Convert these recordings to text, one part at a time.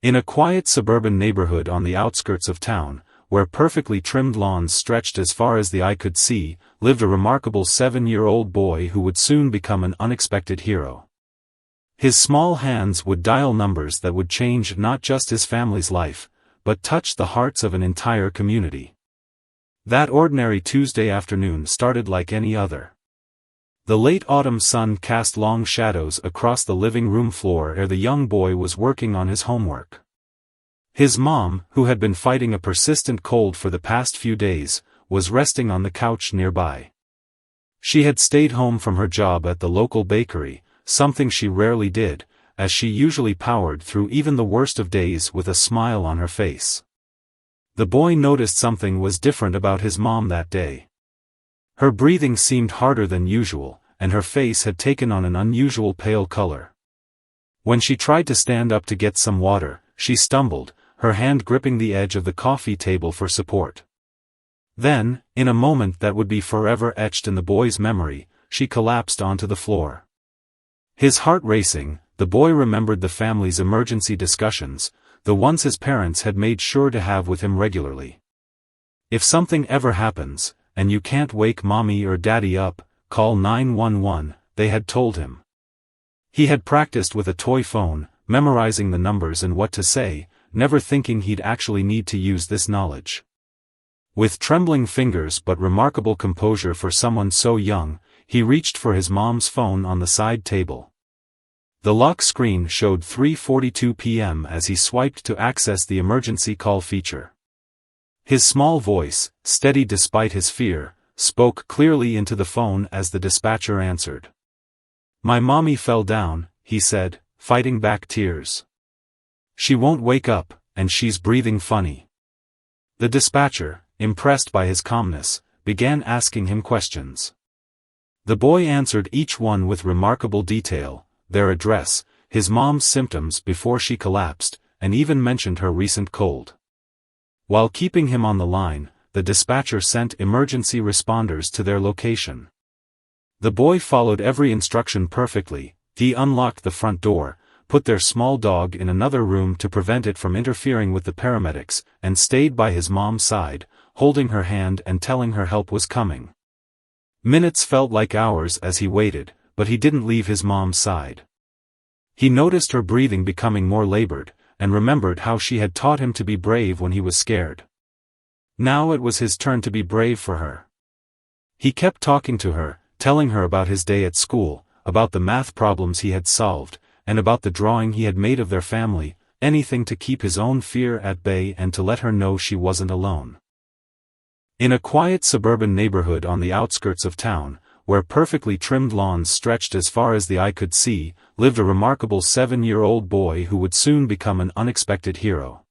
In a quiet suburban neighborhood on the outskirts of town, where perfectly trimmed lawns stretched as far as the eye could see, lived a remarkable 7-year-old boy who would soon become an unexpected hero. His small hands would dial numbers that would change not just his family's life, but touch the hearts of an entire community. That ordinary Tuesday afternoon started like any other. The late autumn sun cast long shadows across the living room floor ere the young boy was working on his homework. His mom, who had been fighting a persistent cold for the past few days, was resting on the couch nearby. She had stayed home from her job at the local bakery, something she rarely did, as she usually powered through even the worst of days with a smile on her face. The boy noticed something was different about his mom that day. Her breathing seemed harder than usual, and her face had taken on an unusual pale color. When she tried to stand up to get some water, she stumbled, her hand gripping the edge of the coffee table for support. Then, in a moment that would be forever etched in the boy's memory, she collapsed onto the floor. His heart racing, the boy remembered the family's emergency discussions, the ones his parents had made sure to have with him regularly. If something ever happens, and you can't wake mommy or daddy up, call 911, they had told him. He had practiced with a toy phone, memorizing the numbers and what to say, never thinking he'd actually need to use this knowledge. With trembling fingers but remarkable composure for someone so young, he reached for his mom's phone on the side table. The lock screen showed 3:42 p.m. as he swiped to access the emergency call feature. His small voice, steady despite his fear, spoke clearly into the phone as the dispatcher answered. "My mommy fell down," he said, fighting back tears. "She won't wake up, and she's breathing funny." The dispatcher, impressed by his calmness, began asking him questions. The boy answered each one with remarkable detail, their address, his mom's symptoms before she collapsed, and even mentioned her recent cold. While keeping him on the line, the dispatcher sent emergency responders to their location. The boy followed every instruction perfectly. He unlocked the front door, put their small dog in another room to prevent it from interfering with the paramedics, and stayed by his mom's side, holding her hand and telling her help was coming. Minutes felt like hours as he waited, but he didn't leave his mom's side. He noticed her breathing becoming more labored, and remembered how she had taught him to be brave when he was scared. Now it was his turn to be brave for her. He kept talking to her, telling her about his day at school, about the math problems he had solved, and about the drawing he had made of their family, anything to keep his own fear at bay and to let her know she wasn't alone. In a quiet suburban neighborhood on the outskirts of town, where perfectly trimmed lawns stretched as far as the eye could see, lived a remarkable 7-year-old boy who would soon become an unexpected hero.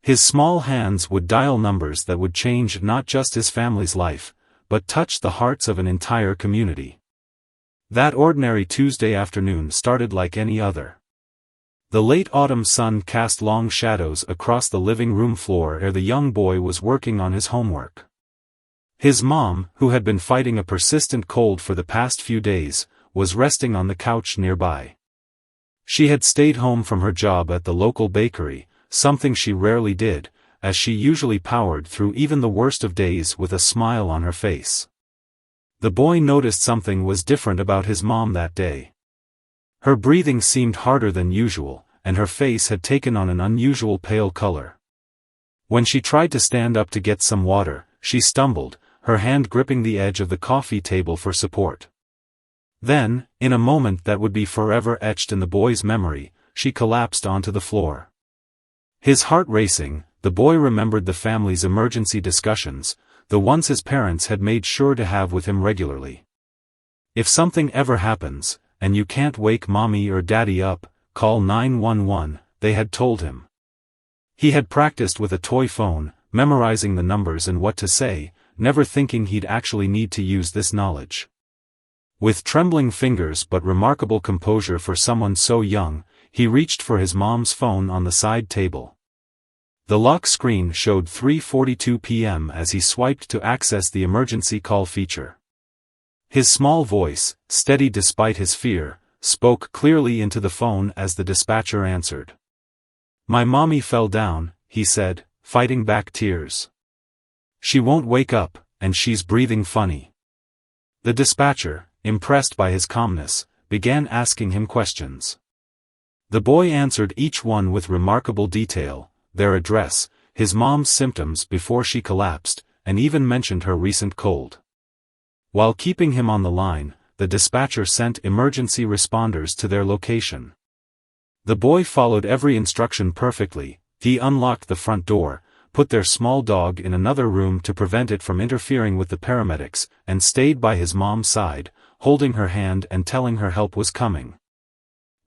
His small hands would dial numbers that would change not just his family's life, but touch the hearts of an entire community. That ordinary Tuesday afternoon started like any other. The late autumn sun cast long shadows across the living room floor ere the young boy was working on his homework. His mom, who had been fighting a persistent cold for the past few days, was resting on the couch nearby. She had stayed home from her job at the local bakery, something she rarely did, as she usually powered through even the worst of days with a smile on her face. The boy noticed something was different about his mom that day. Her breathing seemed harder than usual, and her face had taken on an unusual pale color. When she tried to stand up to get some water, she stumbled, her hand gripping the edge of the coffee table for support. Then, in a moment that would be forever etched in the boy's memory, she collapsed onto the floor. His heart racing, the boy remembered the family's emergency discussions, the ones his parents had made sure to have with him regularly. If something ever happens, and you can't wake mommy or daddy up, call 911, they had told him. He had practiced with a toy phone, memorizing the numbers and what to say, never thinking he'd actually need to use this knowledge. With trembling fingers but remarkable composure for someone so young, he reached for his mom's phone on the side table. The lock screen showed 3:42 p.m. as he swiped to access the emergency call feature. His small voice, steady despite his fear, spoke clearly into the phone as the dispatcher answered. "My mommy fell down," he said, fighting back tears. "She won't wake up, and she's breathing funny." The dispatcher, impressed by his calmness, began asking him questions. The boy answered each one with remarkable detail, their address, his mom's symptoms before she collapsed, and even mentioned her recent cold. While keeping him on the line, the dispatcher sent emergency responders to their location. The boy followed every instruction perfectly. He unlocked the front door, put their small dog in another room to prevent it from interfering with the paramedics, and stayed by his mom's side, holding her hand and telling her help was coming.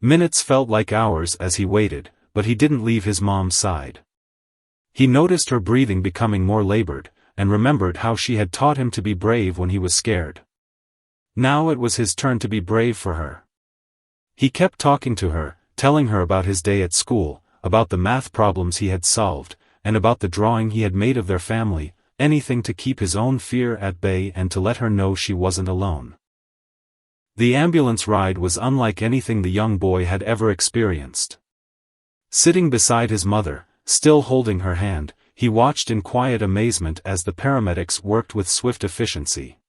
Minutes felt like hours as he waited, but he didn't leave his mom's side. He noticed her breathing becoming more labored, and remembered how she had taught him to be brave when he was scared. Now it was his turn to be brave for her. He kept talking to her, telling her about his day at school, about the math problems he had solved, and about the drawing he had made of their family, anything to keep his own fear at bay and to let her know she wasn't alone. The ambulance ride was unlike anything the young boy had ever experienced. Sitting beside his mother, still holding her hand, he watched in quiet amazement as the paramedics worked with swift efficiency.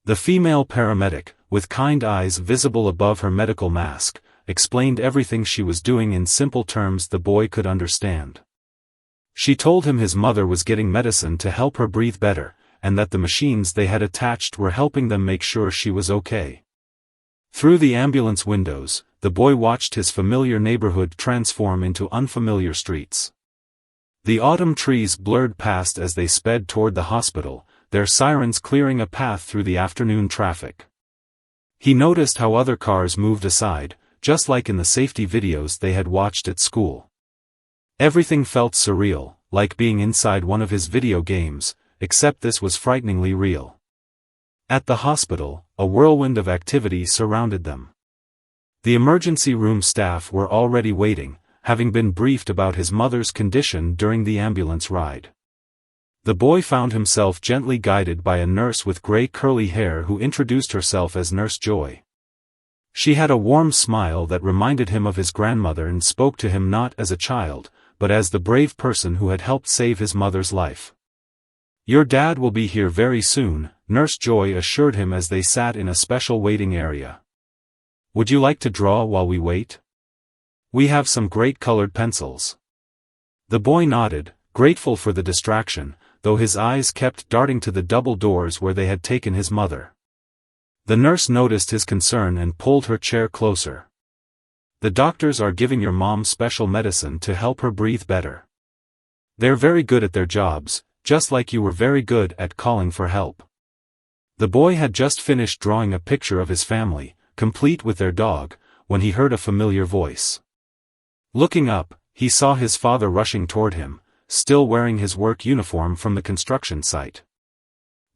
The female paramedic, with kind eyes visible above her medical mask, explained everything she was doing in simple terms the boy could understand. She told him his mother was getting medicine to help her breathe better, and that the machines they had attached were helping them make sure she was okay. Through the ambulance windows, the boy watched his familiar neighborhood transform into unfamiliar streets. The autumn trees blurred past as they sped toward the hospital, their sirens clearing a path through the afternoon traffic. He noticed how other cars moved aside, just like in the safety videos they had watched at school. Everything felt surreal, like being inside one of his video games, except this was frighteningly real. At the hospital, a whirlwind of activity surrounded them. The emergency room staff were already waiting, having been briefed about his mother's condition during the ambulance ride. The boy found himself gently guided by a nurse with gray curly hair who introduced herself as Nurse Joy. She had a warm smile that reminded him of his grandmother and spoke to him not as a child, but as the brave person who had helped save his mother's life. "Your dad will be here very soon," Nurse Joy assured him as they sat in a special waiting area. "Would you like to draw while we wait? We have some great colored pencils." The boy nodded, grateful for the distraction, though his eyes kept darting to the double doors where they had taken his mother. The nurse noticed his concern and pulled her chair closer. "The doctors are giving your mom special medicine to help her breathe better. They're very good at their jobs, just like you were very good at calling for help." The boy had just finished drawing a picture of his family, complete with their dog, when he heard a familiar voice. Looking up, he saw his father rushing toward him, still wearing his work uniform from the construction site.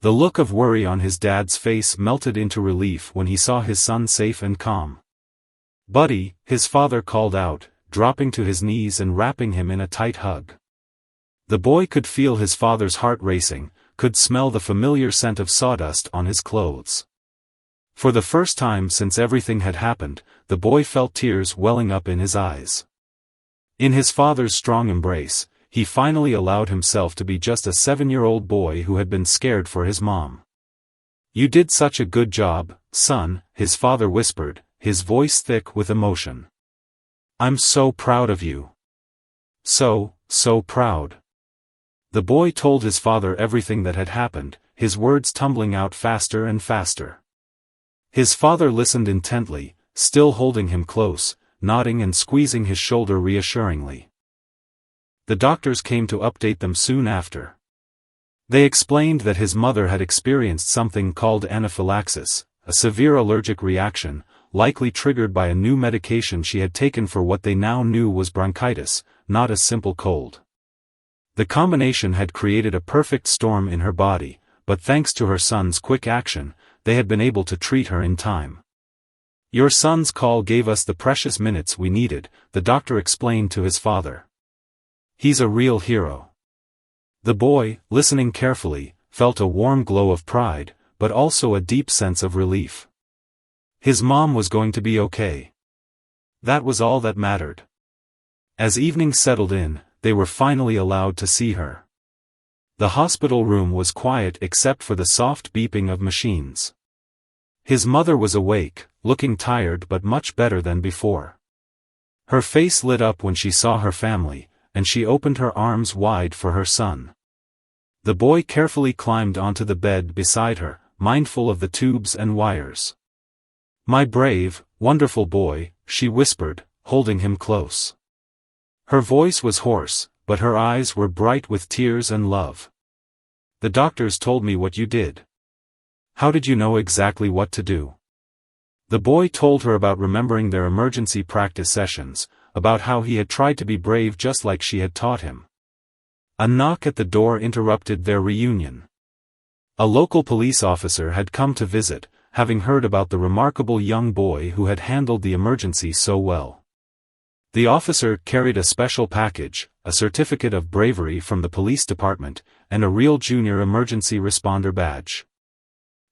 The look of worry on his dad's face melted into relief when he saw his son safe and calm. "Buddy," his father called out, dropping to his knees and wrapping him in a tight hug. The boy could feel his father's heart racing, could smell the familiar scent of sawdust on his clothes. For the first time since everything had happened, the boy felt tears welling up in his eyes. In his father's strong embrace, he finally allowed himself to be just a 7-year-old boy who had been scared for his mom. "You did such a good job, son," his father whispered, his voice thick with emotion. "I'm so proud of you. So proud." The boy told his father everything that had happened, his words tumbling out faster and faster. His father listened intently, still holding him close, nodding and squeezing his shoulder reassuringly. The doctors came to update them soon after. They explained that his mother had experienced something called anaphylaxis, a severe allergic reaction, likely triggered by a new medication she had taken for what they now knew was bronchitis, not a simple cold. The combination had created a perfect storm in her body, but thanks to her son's quick action, they had been able to treat her in time. "Your son's call gave us the precious minutes we needed," the doctor explained to his father. "He's a real hero." The boy, listening carefully, felt a warm glow of pride, but also a deep sense of relief. His mom was going to be okay. That was all that mattered. As evening settled in, they were finally allowed to see her. The hospital room was quiet except for the soft beeping of machines. His mother was awake, looking tired but much better than before. Her face lit up when she saw her family, and she opened her arms wide for her son. The boy carefully climbed onto the bed beside her, mindful of the tubes and wires. "My brave, wonderful boy," she whispered, holding him close. Her voice was hoarse, but her eyes were bright with tears and love. "The doctors told me what you did. How did you know exactly what to do?" The boy told her about remembering their emergency practice sessions, about how he had tried to be brave just like she had taught him. A knock at the door interrupted their reunion. A local police officer had come to visit, having heard about the remarkable young boy who had handled the emergency so well. The officer carried a special package, a certificate of bravery from the police department, and a real junior emergency responder badge.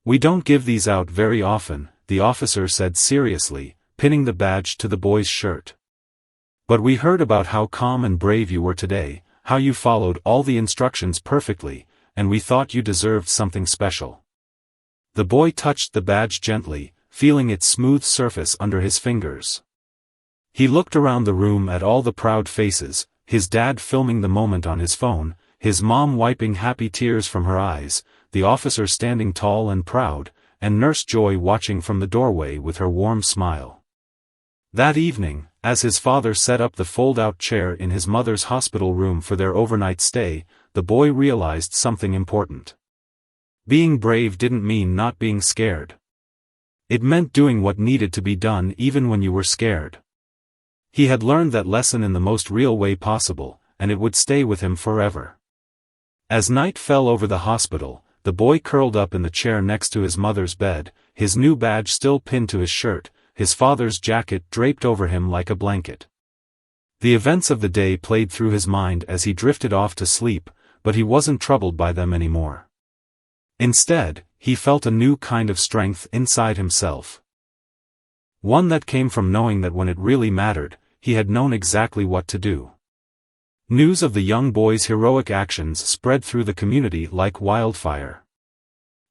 "We don't give these out very often," the officer said seriously, pinning the badge to the boy's shirt. "But we heard about how calm and brave you were today, how you followed all the instructions perfectly, and we thought you deserved something special." The boy touched the badge gently, feeling its smooth surface under his fingers. He looked around the room at all the proud faces, his dad filming the moment on his phone, his mom wiping happy tears from her eyes, the officer standing tall and proud, and Nurse Joy watching from the doorway with her warm smile. That evening, as his father set up the fold-out chair in his mother's hospital room for their overnight stay, the boy realized something important. Being brave didn't mean not being scared. It meant doing what needed to be done even when you were scared. He had learned that lesson in the most real way possible, and it would stay with him forever. As night fell over the hospital, the boy curled up in the chair next to his mother's bed, his new badge still pinned to his shirt, his father's jacket draped over him like a blanket. The events of the day played through his mind as he drifted off to sleep, but he wasn't troubled by them anymore. Instead, he felt a new kind of strength inside himself. One that came from knowing that when it really mattered, he had known exactly what to do. News of the young boy's heroic actions spread through the community like wildfire.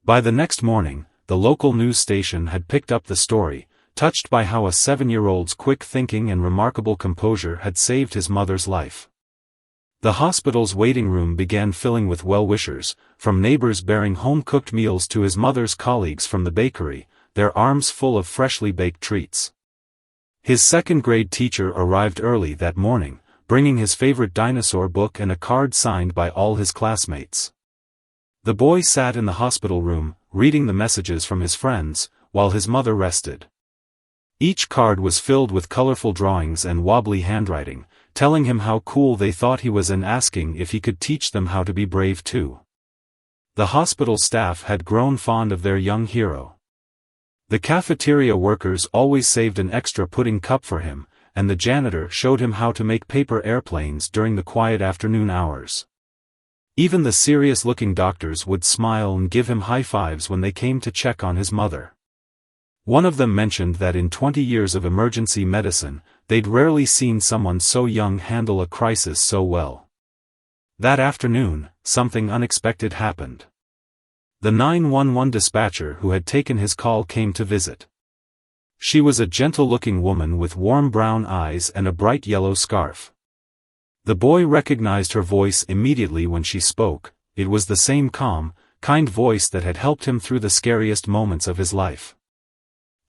By the next morning, the local news station had picked up the story, touched by how a 7-year-old's quick thinking and remarkable composure had saved his mother's life. The hospital's waiting room began filling with well-wishers, from neighbors bearing home-cooked meals to his mother's colleagues from the bakery, their arms full of freshly baked treats. His second-grade teacher arrived early that morning, bringing his favorite dinosaur book and a card signed by all his classmates. The boy sat in the hospital room, reading the messages from his friends, while his mother rested. Each card was filled with colorful drawings and wobbly handwriting, telling him how cool they thought he was and asking if he could teach them how to be brave too. The hospital staff had grown fond of their young hero. The cafeteria workers always saved an extra pudding cup for him, and the janitor showed him how to make paper airplanes during the quiet afternoon hours. Even the serious-looking doctors would smile and give him high fives when they came to check on his mother. One of them mentioned that in 20 years of emergency medicine, they'd rarely seen someone so young handle a crisis so well. That afternoon, something unexpected happened. The 911 dispatcher who had taken his call came to visit. She was a gentle-looking woman with warm brown eyes and a bright yellow scarf. The boy recognized her voice immediately when she spoke. It was the same calm, kind voice that had helped him through the scariest moments of his life.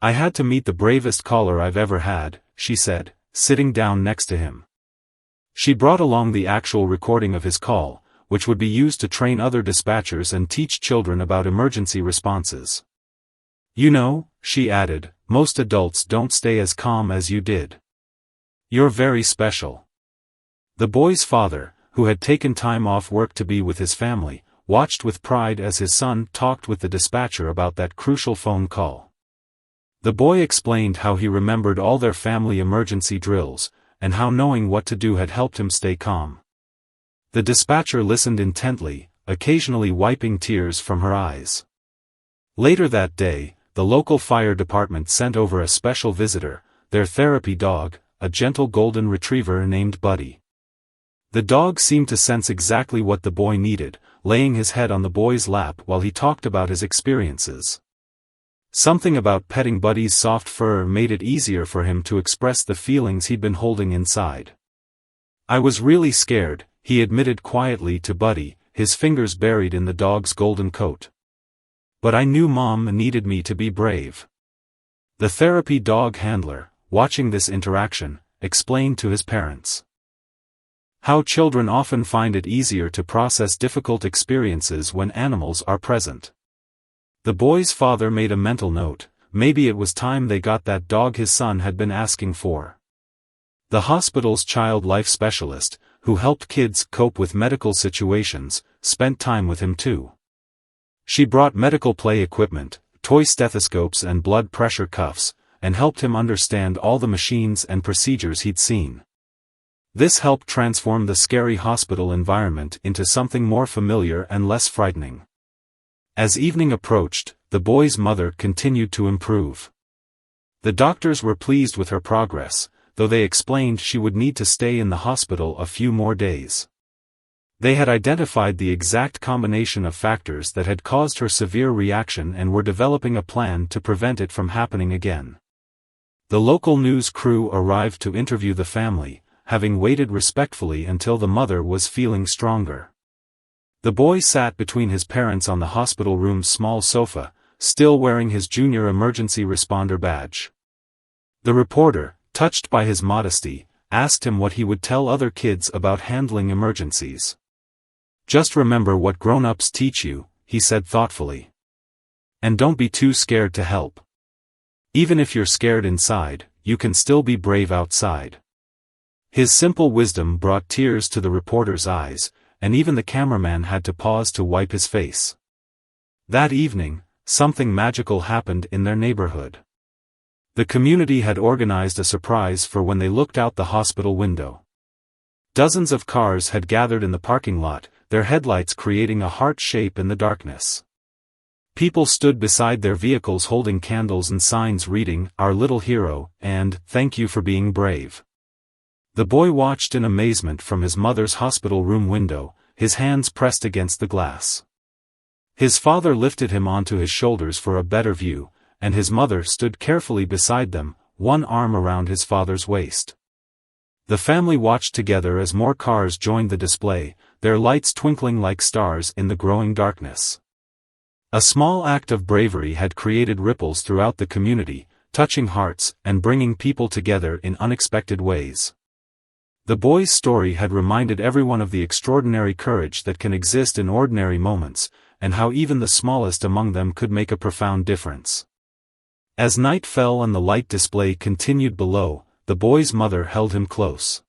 "I had to meet the bravest caller I've ever had," she said, sitting down next to him. She brought along the actual recording of his call, which would be used to train other dispatchers and teach children about emergency responses. "You know," she added, "most adults don't stay as calm as you did. You're very special." The boy's father, who had taken time off work to be with his family, watched with pride as his son talked with the dispatcher about that crucial phone call. The boy explained how he remembered all their family emergency drills, and how knowing what to do had helped him stay calm. The dispatcher listened intently, occasionally wiping tears from her eyes. Later that day, the local fire department sent over a special visitor, their therapy dog, a gentle golden retriever named Buddy. The dog seemed to sense exactly what the boy needed, laying his head on the boy's lap while he talked about his experiences. Something about petting Buddy's soft fur made it easier for him to express the feelings he'd been holding inside. "I was really scared," he admitted quietly to Buddy, his fingers buried in the dog's golden coat. "But I knew Mom needed me to be brave." The therapy dog handler, watching this interaction, explained to his parents how children often find it easier to process difficult experiences when animals are present. The boy's father made a mental note: maybe it was time they got that dog his son had been asking for. The hospital's child life specialist, who helped kids cope with medical situations, spent time with him too. She brought medical play equipment, toy stethoscopes and blood pressure cuffs, and helped him understand all the machines and procedures he'd seen. This helped transform the scary hospital environment into something more familiar and less frightening. As evening approached, the boy's mother continued to improve. The doctors were pleased with her progress, though they explained she would need to stay in the hospital a few more days. They had identified the exact combination of factors that had caused her severe reaction and were developing a plan to prevent it from happening again. The local news crew arrived to interview the family, having waited respectfully until the mother was feeling stronger. The boy sat between his parents on the hospital room's small sofa, still wearing his junior emergency responder badge. The reporter, touched by his modesty, asked him what he would tell other kids about handling emergencies. "Just remember what grown-ups teach you," he said thoughtfully. "And don't be too scared to help. Even if you're scared inside, you can still be brave outside." His simple wisdom brought tears to the reporter's eyes, and even the cameraman had to pause to wipe his face. That evening, something magical happened in their neighborhood. The community had organized a surprise for when they looked out the hospital window. Dozens of cars had gathered in the parking lot, their headlights creating a heart shape in the darkness. People stood beside their vehicles holding candles and signs reading, "Our little hero," and "Thank you for being brave." The boy watched in amazement from his mother's hospital room window, his hands pressed against the glass. His father lifted him onto his shoulders for a better view, and his mother stood carefully beside them, one arm around his father's waist. The family watched together as more cars joined the display, their lights twinkling like stars in the growing darkness. A small act of bravery had created ripples throughout the community, touching hearts and bringing people together in unexpected ways. The boy's story had reminded everyone of the extraordinary courage that can exist in ordinary moments, and how even the smallest among them could make a profound difference. As night fell and the light display continued below, the boy's mother held him close.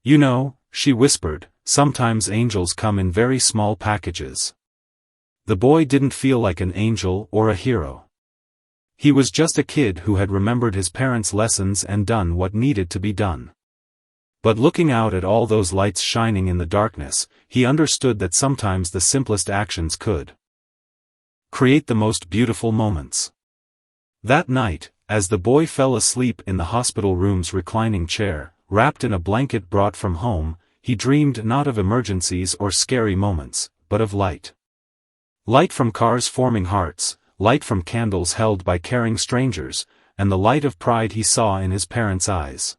"You know," she whispered, "sometimes angels come in very small packages." The boy didn't feel like an angel or a hero. He was just a kid who had remembered his parents' lessons and done what needed to be done. But looking out at all those lights shining in the darkness, he understood that sometimes the simplest actions could create the most beautiful moments. That night, as the boy fell asleep in the hospital room's reclining chair, wrapped in a blanket brought from home, he dreamed not of emergencies or scary moments, but of light. Light from cars forming hearts, light from candles held by caring strangers, and the light of pride he saw in his parents' eyes.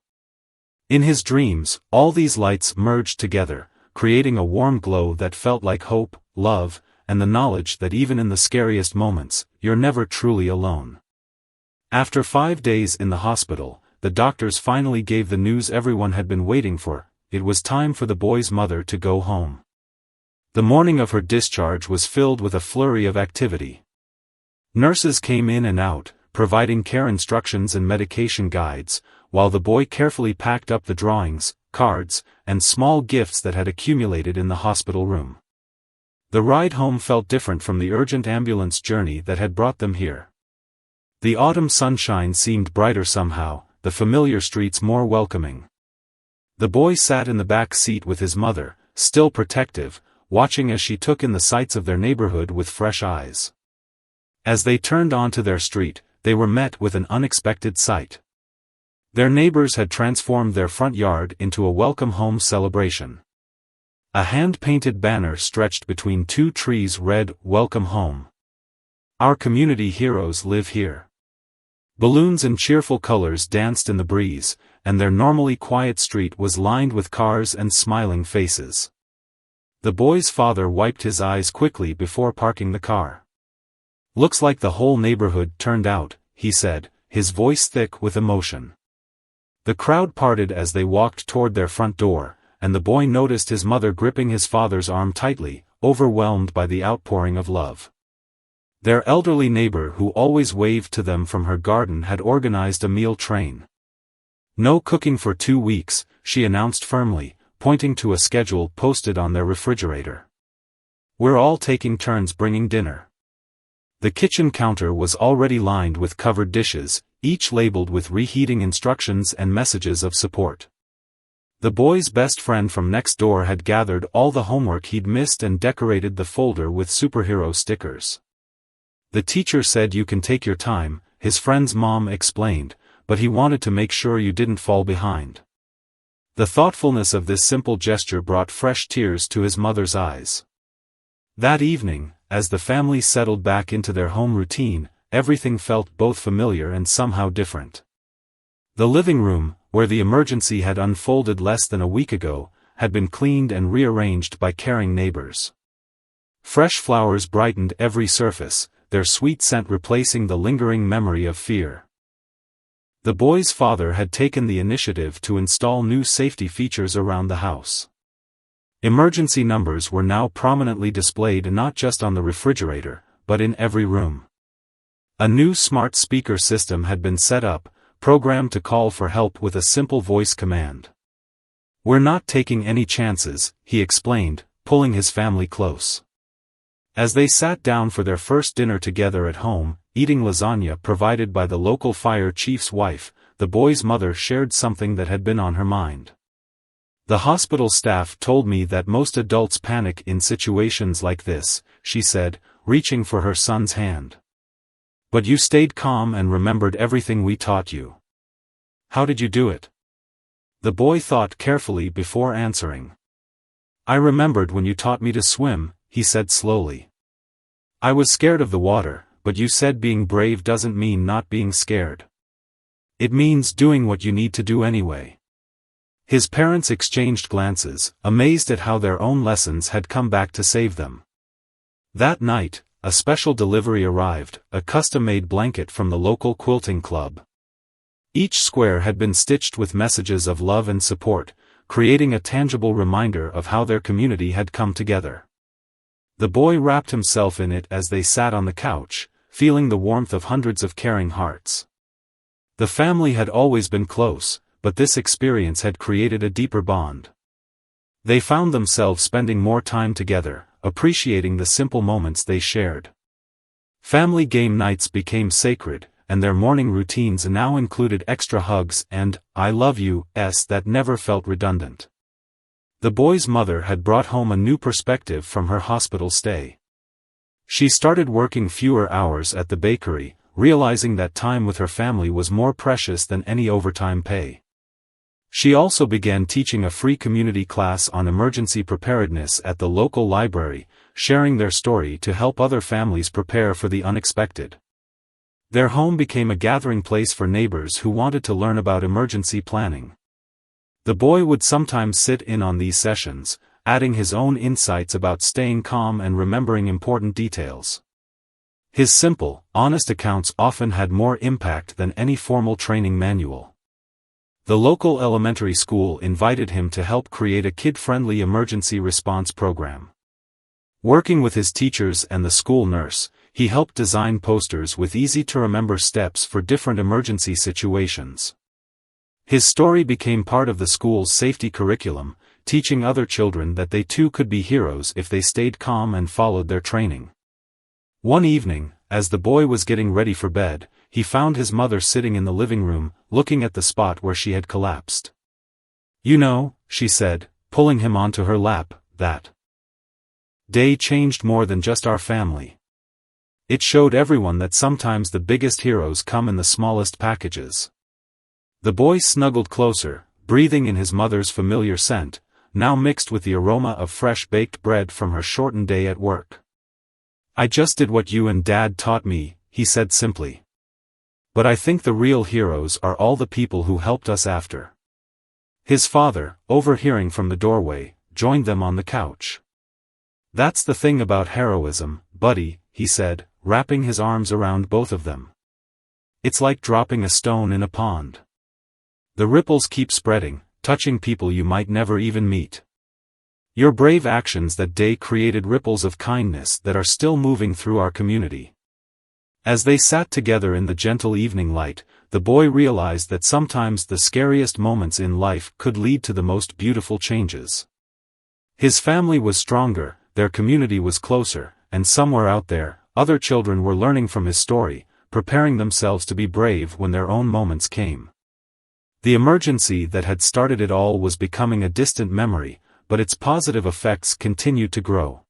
In his dreams, all these lights merged together, creating a warm glow that felt like hope, love, and the knowledge that even in the scariest moments, you're never truly alone. After 5 days in the hospital, the doctors finally gave the news everyone had been waiting for: it was time for the boy's mother to go home. The morning of her discharge was filled with a flurry of activity. Nurses came in and out, providing care instructions and medication guides, while the boy carefully packed up the drawings, cards, and small gifts that had accumulated in the hospital room. The ride home felt different from the urgent ambulance journey that had brought them here. The autumn sunshine seemed brighter somehow, the familiar streets more welcoming. The boy sat in the back seat with his mother, still protective, watching as she took in the sights of their neighborhood with fresh eyes. As they turned onto their street, they were met with an unexpected sight. Their neighbors had transformed their front yard into a welcome home celebration. A hand-painted banner stretched between two trees read, "Welcome Home. Our community heroes live here." Balloons and cheerful colors danced in the breeze, and their normally quiet street was lined with cars and smiling faces. The boy's father wiped his eyes quickly before parking the car. "Looks like the whole neighborhood turned out," he said, his voice thick with emotion. The crowd parted as they walked toward their front door, and the boy noticed his mother gripping his father's arm tightly, overwhelmed by the outpouring of love. Their elderly neighbor who always waved to them from her garden had organized a meal train. "No cooking for 2 weeks," she announced firmly, pointing to a schedule posted on their refrigerator. "We're all taking turns bringing dinner." The kitchen counter was already lined with covered dishes, each labeled with reheating instructions and messages of support. The boy's best friend from next door had gathered all the homework he'd missed and decorated the folder with superhero stickers. "The teacher said you can take your time," his friend's mom explained, "but he wanted to make sure you didn't fall behind." The thoughtfulness of this simple gesture brought fresh tears to his mother's eyes. That evening, as the family settled back into their home routine, everything felt both familiar and somehow different. The living room, where the emergency had unfolded less than a week ago, had been cleaned and rearranged by caring neighbors. Fresh flowers brightened every surface, their sweet scent replacing the lingering memory of fear. The boy's father had taken the initiative to install new safety features around the house. Emergency numbers were now prominently displayed not just on the refrigerator, but in every room. A new smart speaker system had been set up, programmed to call for help with a simple voice command. "We're not taking any chances," he explained, pulling his family close. As they sat down for their first dinner together at home, eating lasagna provided by the local fire chief's wife, the boy's mother shared something that had been on her mind. "The hospital staff told me that most adults panic in situations like this," she said, reaching for her son's hand. "But you stayed calm and remembered everything we taught you. How did you do it?" The boy thought carefully before answering. "I remembered when you taught me to swim," he said slowly. "I was scared of the water, but you said being brave doesn't mean not being scared. It means doing what you need to do anyway." His parents exchanged glances, amazed at how their own lessons had come back to save them. That night, a special delivery arrived, a custom-made blanket from the local quilting club. Each square had been stitched with messages of love and support, creating a tangible reminder of how their community had come together. The boy wrapped himself in it as they sat on the couch, feeling the warmth of hundreds of caring hearts. The family had always been close, but this experience had created a deeper bond. They found themselves spending more time together, appreciating the simple moments they shared. Family game nights became sacred, and their morning routines now included extra hugs and "I love you's" that never felt redundant. The boy's mother had brought home a new perspective from her hospital stay. She started working fewer hours at the bakery, realizing that time with her family was more precious than any overtime pay. She also began teaching a free community class on emergency preparedness at the local library, sharing their story to help other families prepare for the unexpected. Their home became a gathering place for neighbors who wanted to learn about emergency planning. The boy would sometimes sit in on these sessions, adding his own insights about staying calm and remembering important details. His simple, honest accounts often had more impact than any formal training manual. The local elementary school invited him to help create a kid-friendly emergency response program. Working with his teachers and the school nurse, he helped design posters with easy-to-remember steps for different emergency situations. His story became part of the school's safety curriculum, teaching other children that they too could be heroes if they stayed calm and followed their training. One evening, as the boy was getting ready for bed, he found his mother sitting in the living room, looking at the spot where she had collapsed. "You know," she said, pulling him onto her lap, "that day changed more than just our family. It showed everyone that sometimes the biggest heroes come in the smallest packages." The boy snuggled closer, breathing in his mother's familiar scent, now mixed with the aroma of fresh baked bread from her shortened day at work. "I just did what you and Dad taught me," he said simply. "But I think the real heroes are all the people who helped us after." His father, overhearing from the doorway, joined them on the couch. "That's the thing about heroism, buddy," he said, wrapping his arms around both of them. "It's like dropping a stone in a pond. The ripples keep spreading, touching people you might never even meet. Your brave actions that day created ripples of kindness that are still moving through our community." As they sat together in the gentle evening light, the boy realized that sometimes the scariest moments in life could lead to the most beautiful changes. His family was stronger, their community was closer, and somewhere out there, other children were learning from his story, preparing themselves to be brave when their own moments came. The emergency that had started it all was becoming a distant memory, but its positive effects continued to grow.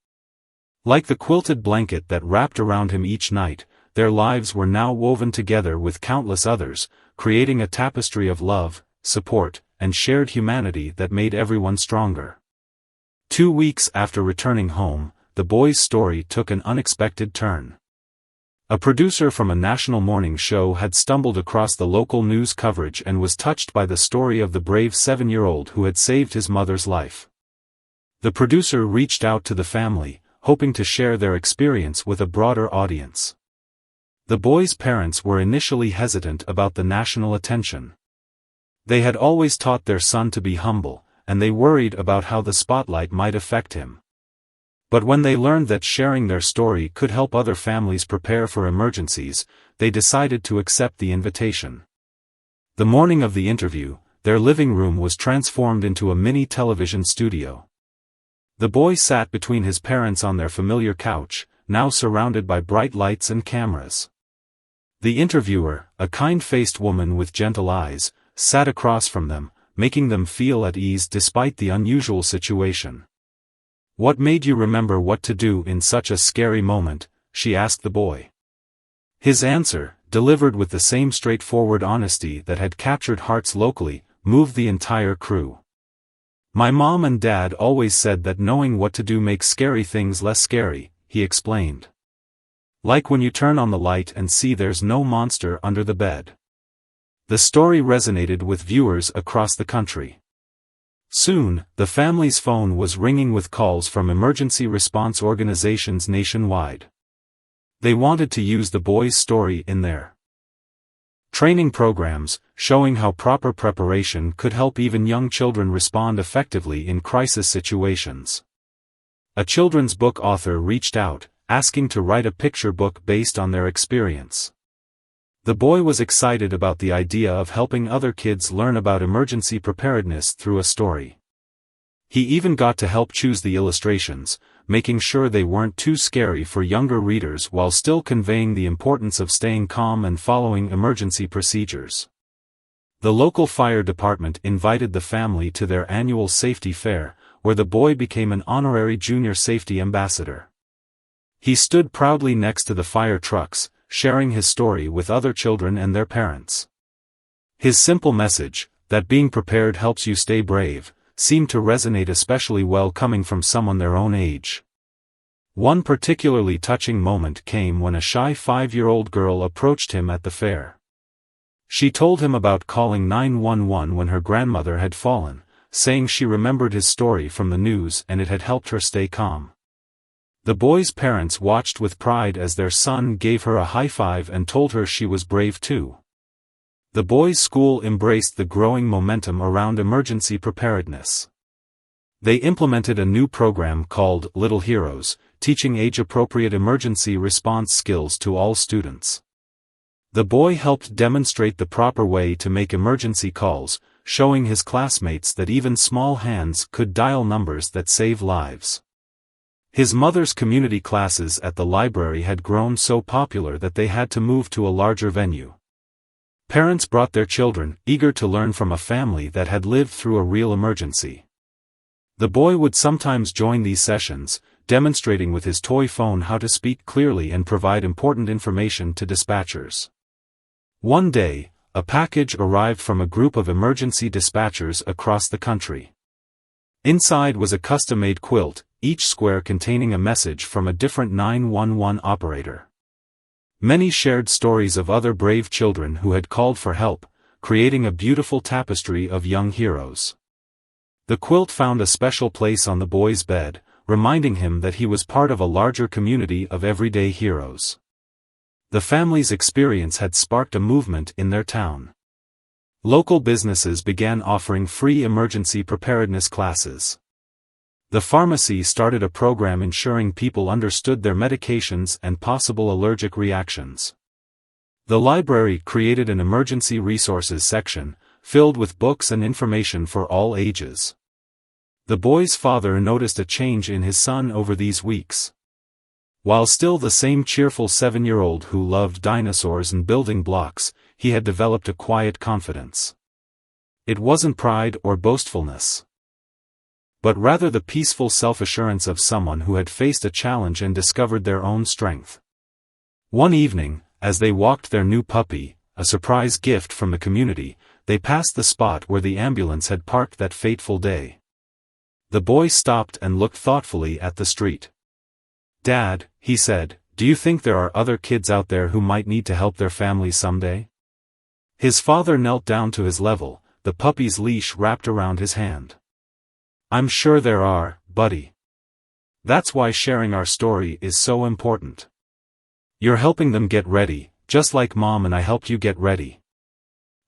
Like the quilted blanket that wrapped around him each night, their lives were now woven together with countless others, creating a tapestry of love, support, and shared humanity that made everyone stronger. 2 weeks after returning home, the boy's story took an unexpected turn. A producer from a national morning show had stumbled across the local news coverage and was touched by the story of the brave 7-year-old who had saved his mother's life. The producer reached out to the family, hoping to share their experience with a broader audience. The boy's parents were initially hesitant about the national attention. They had always taught their son to be humble, and they worried about how the spotlight might affect him. But when they learned that sharing their story could help other families prepare for emergencies, they decided to accept the invitation. The morning of the interview, their living room was transformed into a mini television studio. The boy sat between his parents on their familiar couch, now surrounded by bright lights and cameras. The interviewer, a kind-faced woman with gentle eyes, sat across from them, making them feel at ease despite the unusual situation. "What made you remember what to do in such a scary moment?" she asked the boy. His answer, delivered with the same straightforward honesty that had captured hearts locally, moved the entire crew. "My mom and dad always said that knowing what to do makes scary things less scary," he explained. "Like when you turn on the light and see there's no monster under the bed." The story resonated with viewers across the country. Soon, the family's phone was ringing with calls from emergency response organizations nationwide. They wanted to use the boy's story in their training programs, showing how proper preparation could help even young children respond effectively in crisis situations. A children's book author reached out, asking to write a picture book based on their experience. The boy was excited about the idea of helping other kids learn about emergency preparedness through a story. He even got to help choose the illustrations, making sure they weren't too scary for younger readers while still conveying the importance of staying calm and following emergency procedures. The local fire department invited the family to their annual safety fair, where the boy became an honorary junior safety ambassador. He stood proudly next to the fire trucks, sharing his story with other children and their parents. His simple message, that being prepared helps you stay brave, seemed to resonate especially well coming from someone their own age. One particularly touching moment came when a shy 5-year-old girl approached him at the fair. She told him about calling 911 when her grandmother had fallen, saying she remembered his story from the news and it had helped her stay calm. The boy's parents watched with pride as their son gave her a high five and told her she was brave too. The boys' school embraced the growing momentum around emergency preparedness. They implemented a new program called Little Heroes, teaching age-appropriate emergency response skills to all students. The boy helped demonstrate the proper way to make emergency calls, showing his classmates that even small hands could dial numbers that save lives. His mother's community classes at the library had grown so popular that they had to move to a larger venue. Parents brought their children, eager to learn from a family that had lived through a real emergency. The boy would sometimes join these sessions, demonstrating with his toy phone how to speak clearly and provide important information to dispatchers. One day, a package arrived from a group of emergency dispatchers across the country. Inside was a custom-made quilt, each square containing a message from a different 911 operator. Many shared stories of other brave children who had called for help, creating a beautiful tapestry of young heroes. The quilt found a special place on the boy's bed, reminding him that he was part of a larger community of everyday heroes. The family's experience had sparked a movement in their town. Local businesses began offering free emergency preparedness classes. The pharmacy started a program ensuring people understood their medications and possible allergic reactions. The library created an emergency resources section, filled with books and information for all ages. The boy's father noticed a change in his son over these weeks. While still the same cheerful 7-year-old who loved dinosaurs and building blocks, he had developed a quiet confidence. It wasn't pride or boastfulness, but rather the peaceful self-assurance of someone who had faced a challenge and discovered their own strength. One evening, as they walked their new puppy, a surprise gift from the community, they passed the spot where the ambulance had parked that fateful day. The boy stopped and looked thoughtfully at the street. "Dad," he said, "do you think there are other kids out there who might need to help their families someday?" His father knelt down to his level, the puppy's leash wrapped around his hand. "I'm sure there are, buddy. That's why sharing our story is so important. You're helping them get ready, just like Mom and I helped you get ready."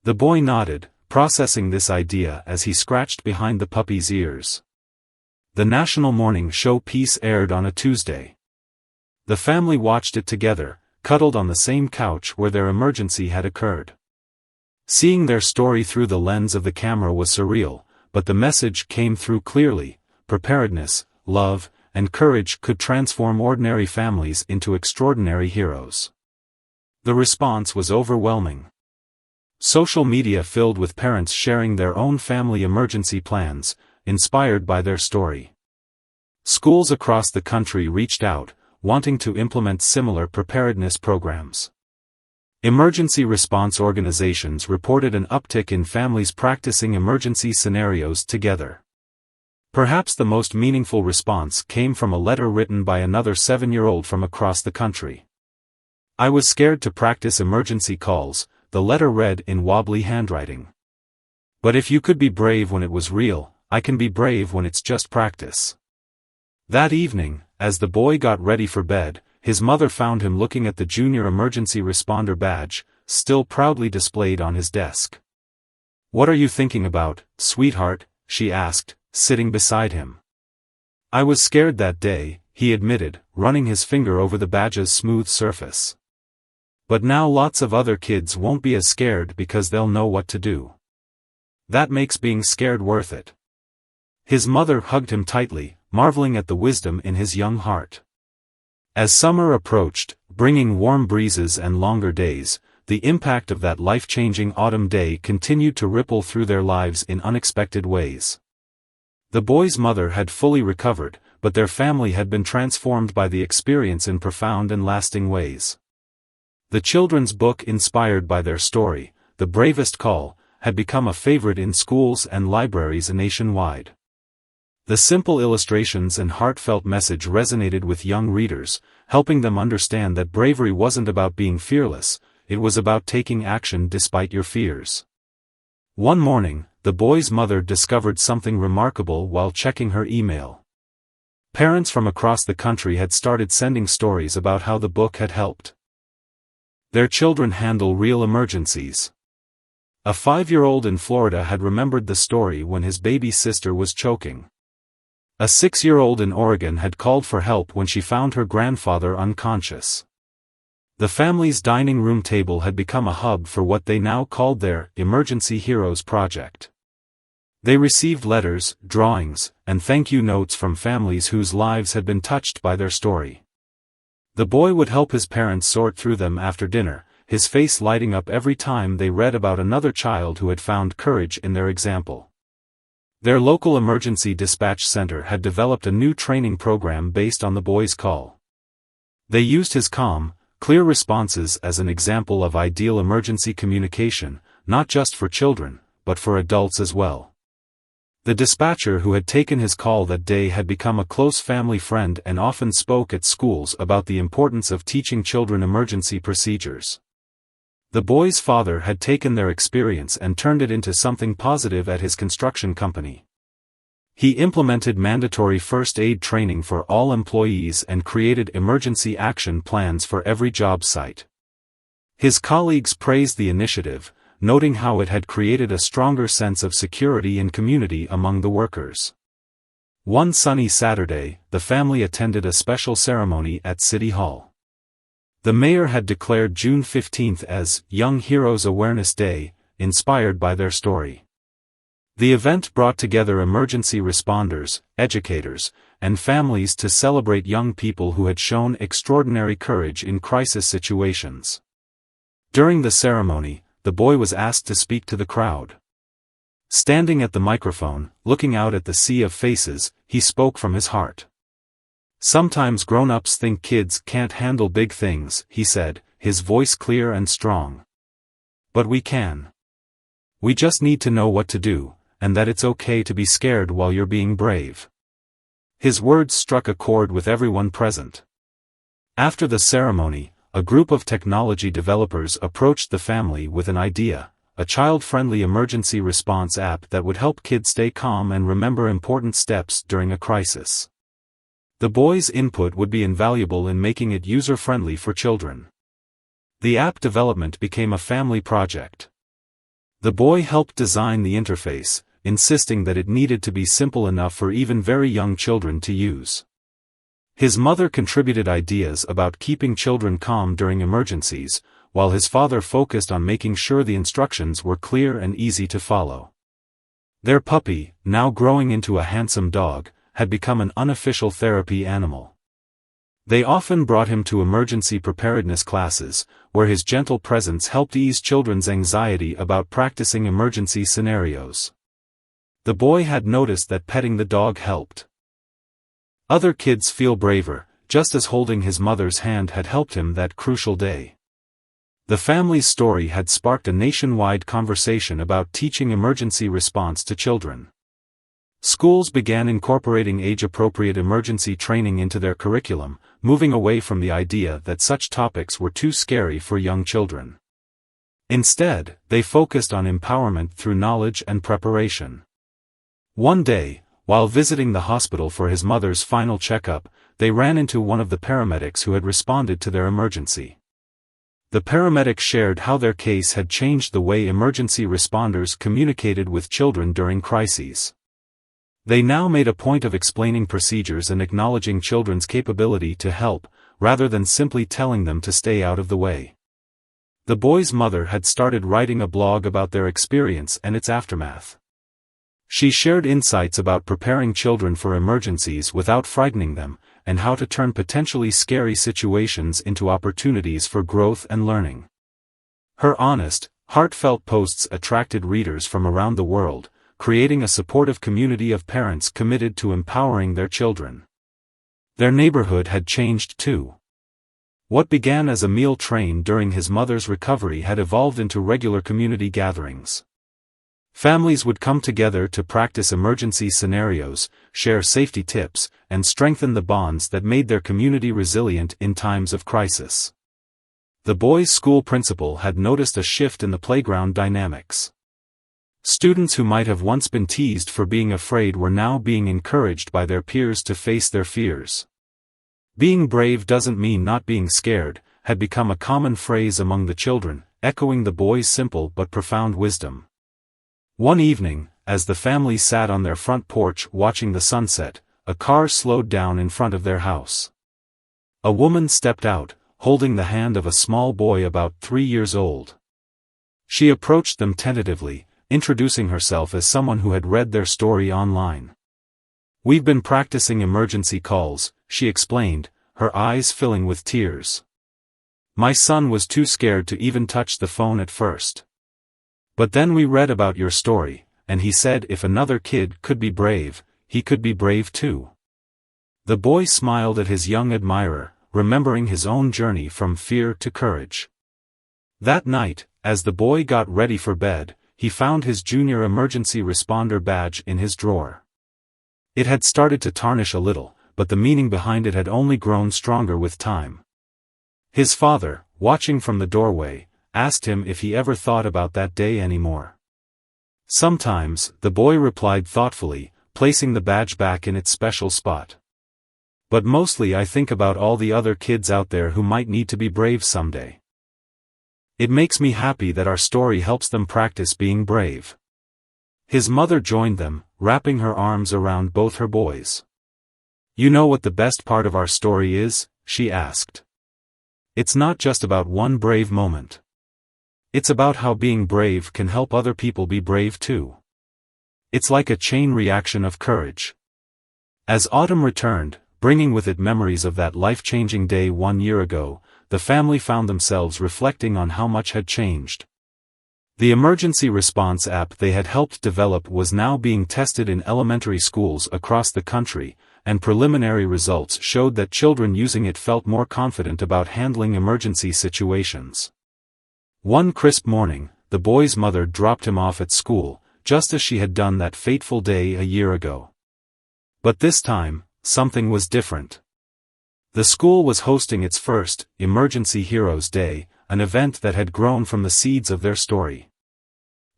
The boy nodded, processing this idea as he scratched behind the puppy's ears. The national morning show piece aired on a Tuesday. The family watched it together, cuddled on the same couch where their emergency had occurred. Seeing their story through the lens of the camera was surreal, but the message came through clearly: preparedness, love, and courage could transform ordinary families into extraordinary heroes. The response was overwhelming. Social media filled with parents sharing their own family emergency plans, inspired by their story. Schools across the country reached out, wanting to implement similar preparedness programs. Emergency response organizations reported an uptick in families practicing emergency scenarios together. Perhaps the most meaningful response came from a letter written by another 7-year-old from across the country. "I was scared to practice emergency calls," the letter read in wobbly handwriting. "But if you could be brave when it was real, I can be brave when it's just practice." That evening, as the boy got ready for bed, his mother found him looking at the Junior Emergency Responder badge, still proudly displayed on his desk. "What are you thinking about, sweetheart?" she asked, sitting beside him. "I was scared that day," he admitted, running his finger over the badge's smooth surface. "But now lots of other kids won't be as scared because they'll know what to do. That makes being scared worth it." His mother hugged him tightly, marveling at the wisdom in his young heart. As summer approached, bringing warm breezes and longer days, the impact of that life-changing autumn day continued to ripple through their lives in unexpected ways. The boy's mother had fully recovered, but their family had been transformed by the experience in profound and lasting ways. The children's book inspired by their story, The Bravest Call, had become a favorite in schools and libraries nationwide. The simple illustrations and heartfelt message resonated with young readers, helping them understand that bravery wasn't about being fearless, it was about taking action despite your fears. One morning, the boy's mother discovered something remarkable while checking her email. Parents from across the country had started sending stories about how the book had helped their children handle real emergencies. A 5-year-old in Florida had remembered the story when his baby sister was choking. A 6-year-old in Oregon had called for help when she found her grandfather unconscious. The family's dining room table had become a hub for what they now called their Emergency Heroes Project. They received letters, drawings, and thank-you notes from families whose lives had been touched by their story. The boy would help his parents sort through them after dinner, his face lighting up every time they read about another child who had found courage in their example. Their local emergency dispatch center had developed a new training program based on the boy's call. They used his calm, clear responses as an example of ideal emergency communication, not just for children, but for adults as well. The dispatcher who had taken his call that day had become a close family friend and often spoke at schools about the importance of teaching children emergency procedures. The boys' father had taken their experience and turned it into something positive at his construction company. He implemented mandatory first aid training for all employees and created emergency action plans for every job site. His colleagues praised the initiative, noting how it had created a stronger sense of security and community among the workers. One sunny Saturday, the family attended a special ceremony at City Hall. The mayor had declared June 15 as Young Heroes Awareness Day, inspired by their story. The event brought together emergency responders, educators, and families to celebrate young people who had shown extraordinary courage in crisis situations. During the ceremony, the boy was asked to speak to the crowd. Standing at the microphone, looking out at the sea of faces, he spoke from his heart. "Sometimes grown-ups think kids can't handle big things," he said, his voice clear and strong. "But we can. We just need to know what to do, and that it's okay to be scared while you're being brave." His words struck a chord with everyone present. After the ceremony, a group of technology developers approached the family with an idea, a child-friendly emergency response app that would help kids stay calm and remember important steps during a crisis. The boys' input would be invaluable in making it user-friendly for children. The app development became a family project. The boy helped design the interface, insisting that it needed to be simple enough for even very young children to use. His mother contributed ideas about keeping children calm during emergencies, while his father focused on making sure the instructions were clear and easy to follow. Their puppy, now growing into a handsome dog, had become an unofficial therapy animal. They often brought him to emergency preparedness classes, where his gentle presence helped ease children's anxiety about practicing emergency scenarios. The boy had noticed that petting the dog helped other kids feel braver, just as holding his mother's hand had helped him that crucial day. The family's story had sparked a nationwide conversation about teaching emergency response to children. Schools began incorporating age-appropriate emergency training into their curriculum, moving away from the idea that such topics were too scary for young children. Instead, they focused on empowerment through knowledge and preparation. One day, while visiting the hospital for his mother's final checkup, they ran into one of the paramedics who had responded to their emergency. The paramedic shared how their case had changed the way emergency responders communicated with children during crises. They now made a point of explaining procedures and acknowledging children's capability to help, rather than simply telling them to stay out of the way. The boy's mother had started writing a blog about their experience and its aftermath. She shared insights about preparing children for emergencies without frightening them, and how to turn potentially scary situations into opportunities for growth and learning. Her honest, heartfelt posts attracted readers from around the world, creating a supportive community of parents committed to empowering their children. Their neighborhood had changed too. What began as a meal train during his mother's recovery had evolved into regular community gatherings. Families would come together to practice emergency scenarios, share safety tips, and strengthen the bonds that made their community resilient in times of crisis. The boys' school principal had noticed a shift in the playground dynamics. Students who might have once been teased for being afraid were now being encouraged by their peers to face their fears. "Being brave doesn't mean not being scared," had become a common phrase among the children, echoing the boys' simple but profound wisdom. One evening, as the family sat on their front porch watching the sunset, a car slowed down in front of their house. A woman stepped out, holding the hand of a small boy about 3 years old. She approached them tentatively, introducing herself as someone who had read their story online. "We've been practicing emergency calls," she explained, her eyes filling with tears. "My son was too scared to even touch the phone at first. But then we read about your story, and he said if another kid could be brave, he could be brave too." The boy smiled at his young admirer, remembering his own journey from fear to courage. That night, as the boy got ready for bed, he found his junior emergency responder badge in his drawer. It had started to tarnish a little, but the meaning behind it had only grown stronger with time. His father, watching from the doorway, asked him if he ever thought about that day anymore. "Sometimes," the boy replied thoughtfully, placing the badge back in its special spot. "But mostly I think about all the other kids out there who might need to be brave someday. It makes me happy that our story helps them practice being brave." His mother joined them, wrapping her arms around both her boys. "You know what the best part of our story is?" she asked. "It's not just about one brave moment. It's about how being brave can help other people be brave too. It's like a chain reaction of courage." As autumn returned, bringing with it memories of that life-changing day 1 year ago, the family found themselves reflecting on how much had changed. The emergency response app they had helped develop was now being tested in elementary schools across the country, and preliminary results showed that children using it felt more confident about handling emergency situations. One crisp morning, the boy's mother dropped him off at school, just as she had done that fateful day a year ago. But this time, something was different. The school was hosting its first Emergency Heroes Day, an event that had grown from the seeds of their story.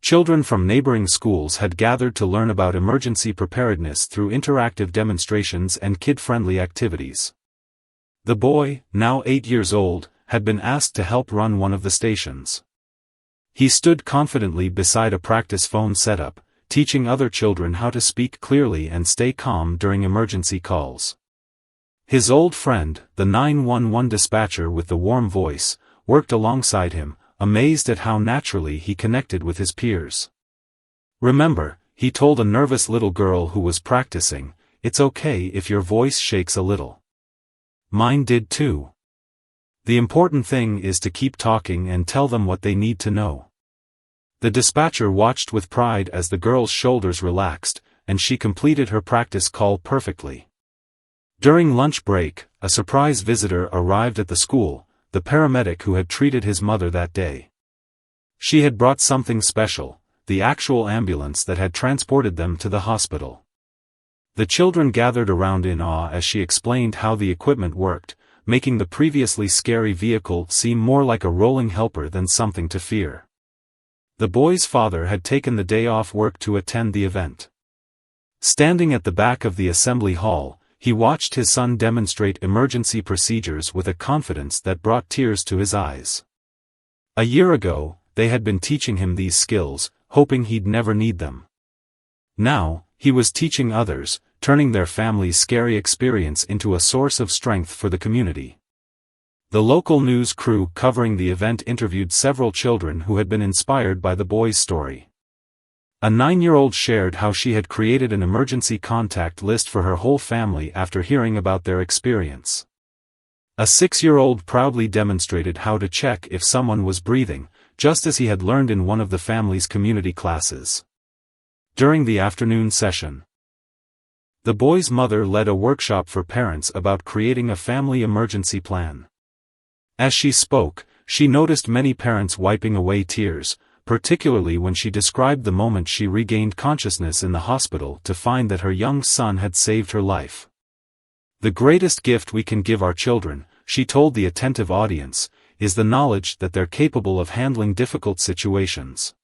Children from neighboring schools had gathered to learn about emergency preparedness through interactive demonstrations and kid-friendly activities. The boy, now 8 years old, had been asked to help run one of the stations. He stood confidently beside a practice phone setup, teaching other children how to speak clearly and stay calm during emergency calls. His old friend, the 911 dispatcher with the warm voice, worked alongside him, amazed at how naturally he connected with his peers. "Remember," he told a nervous little girl who was practicing, "it's okay if your voice shakes a little. Mine did too. The important thing is to keep talking and tell them what they need to know." The dispatcher watched with pride as the girl's shoulders relaxed, and she completed her practice call perfectly. During lunch break, a surprise visitor arrived at the school, the paramedic who had treated his mother that day. She had brought something special, the actual ambulance that had transported them to the hospital. The children gathered around in awe as she explained how the equipment worked, making the previously scary vehicle seem more like a rolling helper than something to fear. The boy's father had taken the day off work to attend the event. Standing at the back of the assembly hall, he watched his son demonstrate emergency procedures with a confidence that brought tears to his eyes. A year ago, they had been teaching him these skills, hoping he'd never need them. Now, he was teaching others, turning their family's scary experience into a source of strength for the community. The local news crew covering the event interviewed several children who had been inspired by the boy's story. A 9-year-old shared how she had created an emergency contact list for her whole family after hearing about their experience. A 6-year-old proudly demonstrated how to check if someone was breathing, just as he had learned in one of the family's community classes. During the afternoon session, the boy's mother led a workshop for parents about creating a family emergency plan. As she spoke, she noticed many parents wiping away tears, particularly when she described the moment she regained consciousness in the hospital to find that her young son had saved her life. "The greatest gift we can give our children," she told the attentive audience, "is the knowledge that they're capable of handling difficult situations.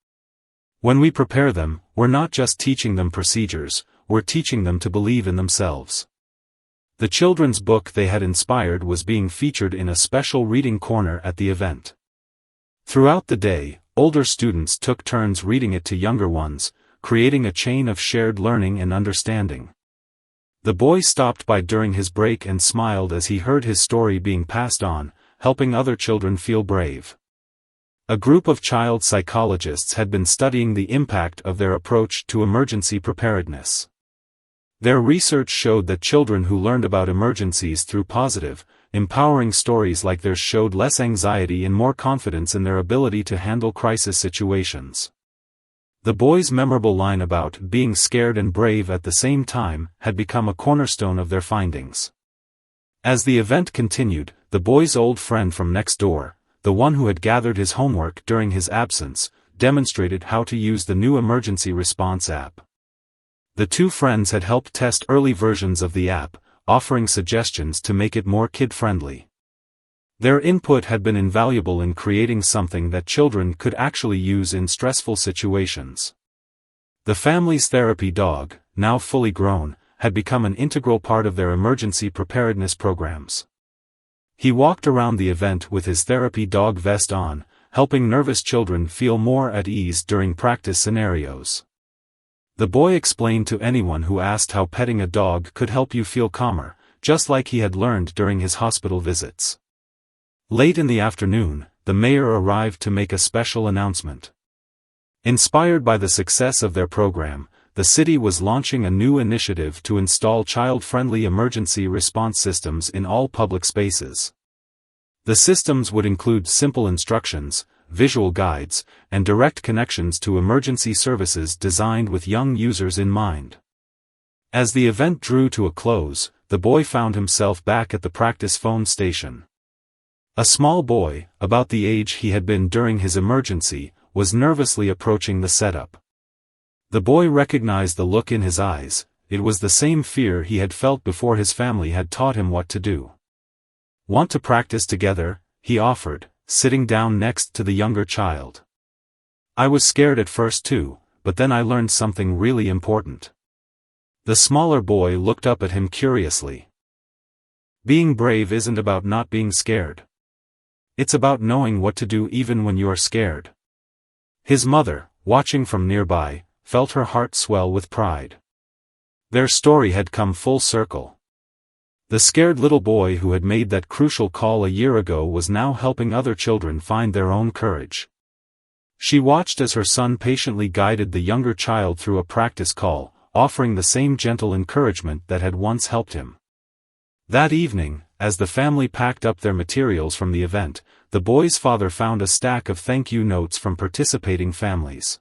When we prepare them, we're not just teaching them procedures, we're teaching them to believe in themselves." The children's book they had inspired was being featured in a special reading corner at the event. Throughout the day, older students took turns reading it to younger ones, creating a chain of shared learning and understanding. The boy stopped by during his break and smiled as he heard his story being passed on, helping other children feel brave. A group of child psychologists had been studying the impact of their approach to emergency preparedness. Their research showed that children who learned about emergencies through positive, empowering stories like theirs showed less anxiety and more confidence in their ability to handle crisis situations. The boy's memorable line about being scared and brave at the same time had become a cornerstone of their findings. As the event continued, the boy's old friend from next door, the one who had gathered his homework during his absence, demonstrated how to use the new emergency response app. The two friends had helped test early versions of the app, offering suggestions to make it more kid-friendly. Their input had been invaluable in creating something that children could actually use in stressful situations. The family's therapy dog, now fully grown, had become an integral part of their emergency preparedness programs. He walked around the event with his therapy dog vest on, helping nervous children feel more at ease during practice scenarios. The boy explained to anyone who asked how petting a dog could help you feel calmer, just like he had learned during his hospital visits. Late in the afternoon, the mayor arrived to make a special announcement. Inspired by the success of their program, the city was launching a new initiative to install child-friendly emergency response systems in all public spaces. The systems would include simple instructions, visual guides, and direct connections to emergency services designed with young users in mind. As the event drew to a close, the boy found himself back at the practice phone station. A small boy, about the age he had been during his emergency, was nervously approaching the setup. The boy recognized the look in his eyes. It was the same fear he had felt before his family had taught him what to do. "Want to practice together?" he offered, sitting down next to the younger child. "I was scared at first too, but then I learned something really important." The smaller boy looked up at him curiously. "Being brave isn't about not being scared. It's about knowing what to do even when you're scared." His mother, watching from nearby, felt her heart swell with pride. Their story had come full circle. The scared little boy who had made that crucial call a year ago was now helping other children find their own courage. She watched as her son patiently guided the younger child through a practice call, offering the same gentle encouragement that had once helped him. That evening, as the family packed up their materials from the event, the boy's father found a stack of thank-you notes from participating families.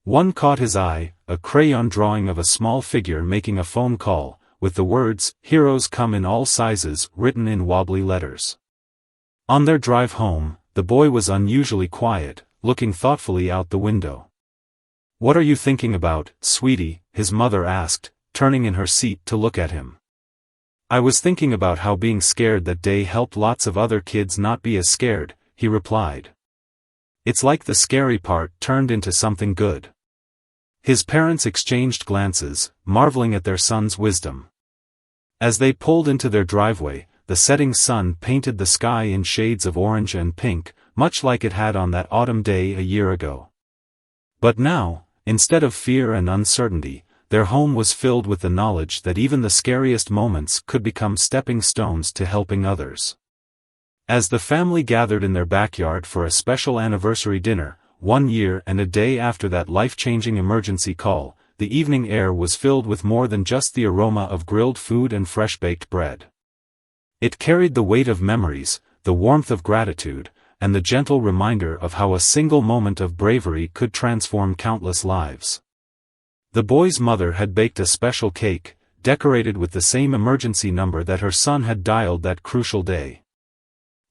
One caught his eye, a crayon drawing of a small figure making a phone call, with the words, "Heroes come in all sizes," written in wobbly letters. On their drive home, the boy was unusually quiet, looking thoughtfully out the window. "What are you thinking about, sweetie?" his mother asked, turning in her seat to look at him. "I was thinking about how being scared that day helped lots of other kids not be as scared," he replied. "It's like the scary part turned into something good." His parents exchanged glances, marveling at their son's wisdom. As they pulled into their driveway, the setting sun painted the sky in shades of orange and pink, much like it had on that autumn day a year ago. But now, instead of fear and uncertainty, their home was filled with the knowledge that even the scariest moments could become stepping stones to helping others. As the family gathered in their backyard for a special anniversary dinner, 1 year and a day after that life-changing emergency call, the evening air was filled with more than just the aroma of grilled food and fresh-baked bread. It carried the weight of memories, the warmth of gratitude, and the gentle reminder of how a single moment of bravery could transform countless lives. The boy's mother had baked a special cake, decorated with the same emergency number that her son had dialed that crucial day.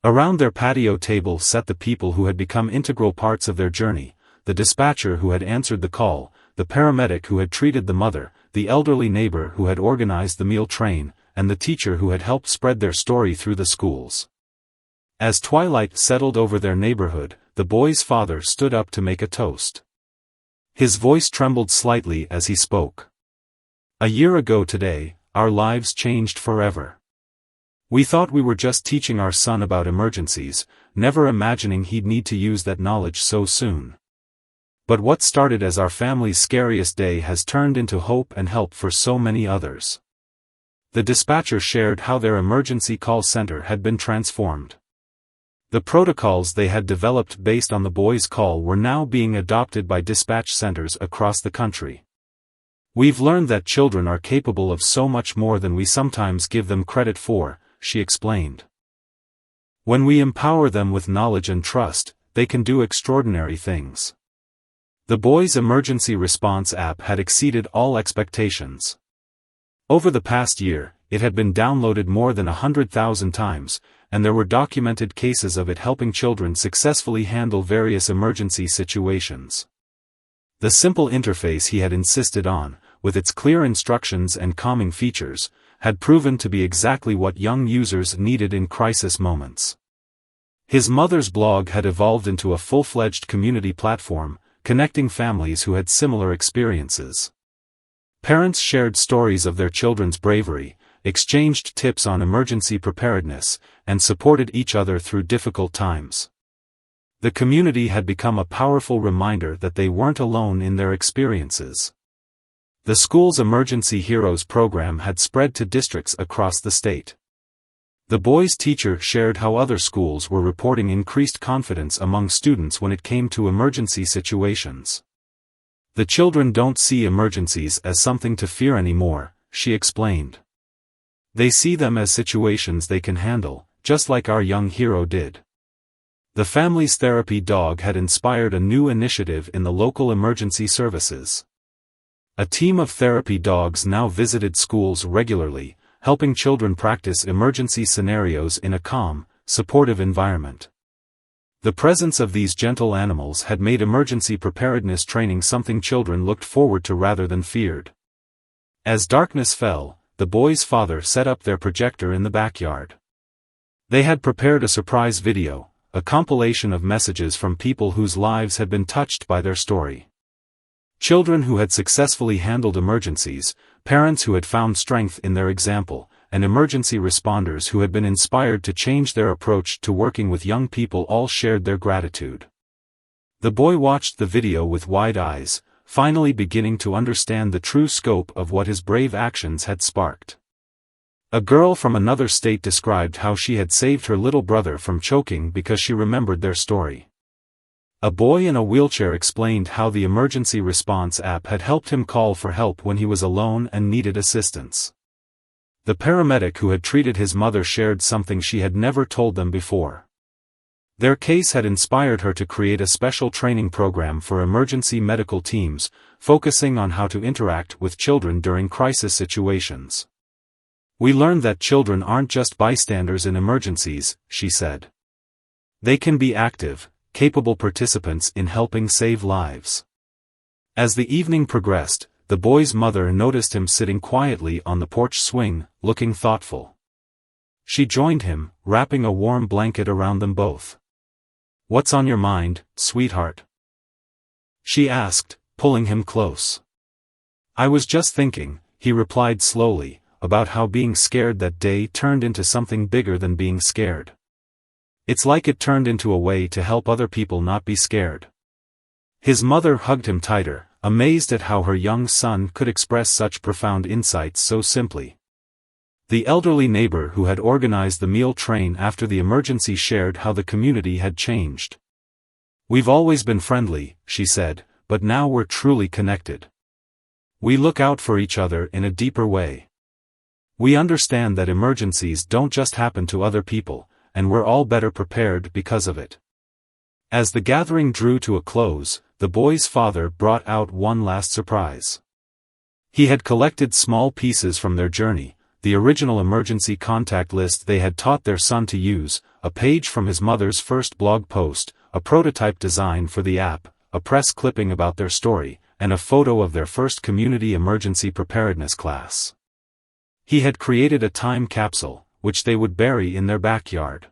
Around their patio table sat the people who had become integral parts of their journey, the dispatcher who had answered the call, the paramedic who had treated the mother, the elderly neighbor who had organized the meal train, and the teacher who had helped spread their story through the schools. As twilight settled over their neighborhood, the boy's father stood up to make a toast. His voice trembled slightly as he spoke. "A year ago today, our lives changed forever. We thought we were just teaching our son about emergencies, never imagining he'd need to use that knowledge so soon. But what started as our family's scariest day has turned into hope and help for so many others." The dispatcher shared how their emergency call center had been transformed. The protocols they had developed based on the boy's call were now being adopted by dispatch centers across the country. "We've learned that children are capable of so much more than we sometimes give them credit for," she explained. "When we empower them with knowledge and trust, they can do extraordinary things." The boy's emergency response app had exceeded all expectations. Over the past year, it had been downloaded more than 100,000 times, and there were documented cases of it helping children successfully handle various emergency situations. The simple interface he had insisted on, with its clear instructions and calming features, had proven to be exactly what young users needed in crisis moments. His mother's blog had evolved into a full-fledged community platform, connecting families who had similar experiences. Parents shared stories of their children's bravery, exchanged tips on emergency preparedness, and supported each other through difficult times. The community had become a powerful reminder that they weren't alone in their experiences. The school's Emergency Heroes program had spread to districts across the state. The boy's teacher shared how other schools were reporting increased confidence among students when it came to emergency situations. The children don't see emergencies as something to fear anymore, she explained. They see them as situations they can handle, just like our young hero did. The family's therapy dog had inspired a new initiative in the local emergency services. A team of therapy dogs now visited schools regularly, helping children practice emergency scenarios in a calm, supportive environment. The presence of these gentle animals had made emergency preparedness training something children looked forward to rather than feared. As darkness fell, the boy's father set up their projector in the backyard. They had prepared a surprise video, a compilation of messages from people whose lives had been touched by their story. Children who had successfully handled emergencies, parents who had found strength in their example, and emergency responders who had been inspired to change their approach to working with young people all shared their gratitude. The boy watched the video with wide eyes, finally beginning to understand the true scope of what his brave actions had sparked. A girl from another state described how she had saved her little brother from choking because she remembered their story. A boy in a wheelchair explained how the emergency response app had helped him call for help when he was alone and needed assistance. The paramedic who had treated his mother shared something she had never told them before. Their case had inspired her to create a special training program for emergency medical teams, focusing on how to interact with children during crisis situations. "We learned that children aren't just bystanders in emergencies," she said. "They can be active, capable participants in helping save lives." As the evening progressed, the boy's mother noticed him sitting quietly on the porch swing, looking thoughtful. She joined him, wrapping a warm blanket around them both. "What's on your mind, sweetheart?" she asked, pulling him close. "I was just thinking," he replied slowly, "about how being scared that day turned into something bigger than being scared. It's like it turned into a way to help other people not be scared." His mother hugged him tighter, amazed at how her young son could express such profound insights so simply. The elderly neighbor who had organized the meal train after the emergency shared how the community had changed. "We've always been friendly," she said, "but now we're truly connected. We look out for each other in a deeper way. We understand that emergencies don't just happen to other people, and we're all better prepared because of it." As the gathering drew to a close, the boy's father brought out one last surprise. He had collected small pieces from their journey, the original emergency contact list they had taught their son to use, a page from his mother's first blog post, a prototype design for the app, a press clipping about their story, and a photo of their first community emergency preparedness class. He had created a time capsule, which they would bury in their backyard.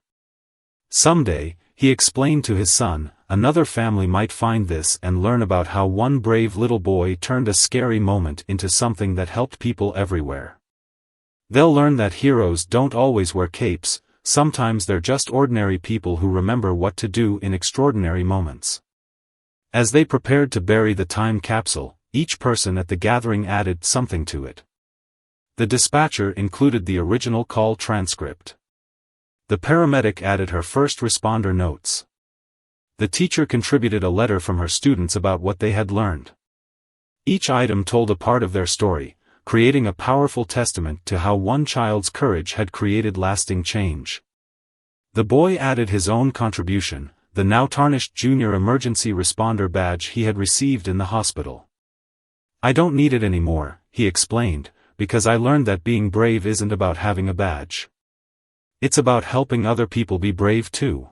Someday, he explained to his son, another family might find this and learn about how one brave little boy turned a scary moment into something that helped people everywhere. They'll learn that heroes don't always wear capes, sometimes they're just ordinary people who remember what to do in extraordinary moments. As they prepared to bury the time capsule, each person at the gathering added something to it. The dispatcher included the original call transcript. The paramedic added her first responder notes. The teacher contributed a letter from her students about what they had learned. Each item told a part of their story, creating a powerful testament to how one child's courage had created lasting change. The boy added his own contribution, the now tarnished junior emergency responder badge he had received in the hospital. "I don't need it anymore," he explained, because I learned that being brave isn't about having a badge. It's about helping other people be brave too.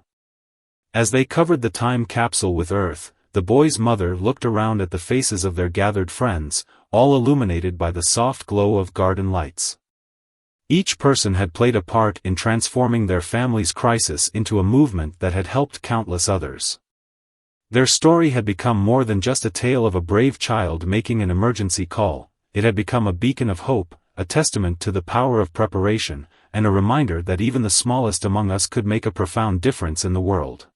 As they covered the time capsule with earth, the boy's mother looked around at the faces of their gathered friends, all illuminated by the soft glow of garden lights. Each person had played a part in transforming their family's crisis into a movement that had helped countless others. Their story had become more than just a tale of a brave child making an emergency call. It had become a beacon of hope, a testament to the power of preparation, and a reminder that even the smallest among us could make a profound difference in the world.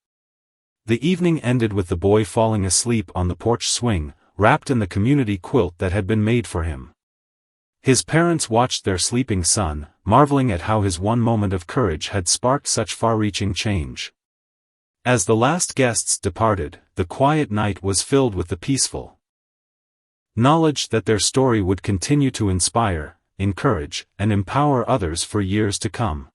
The evening ended with the boy falling asleep on the porch swing, wrapped in the community quilt that had been made for him. His parents watched their sleeping son, marveling at how his one moment of courage had sparked such far-reaching change. As the last guests departed, the quiet night was filled with the peaceful knowledge that their story would continue to inspire, encourage, and empower others for years to come.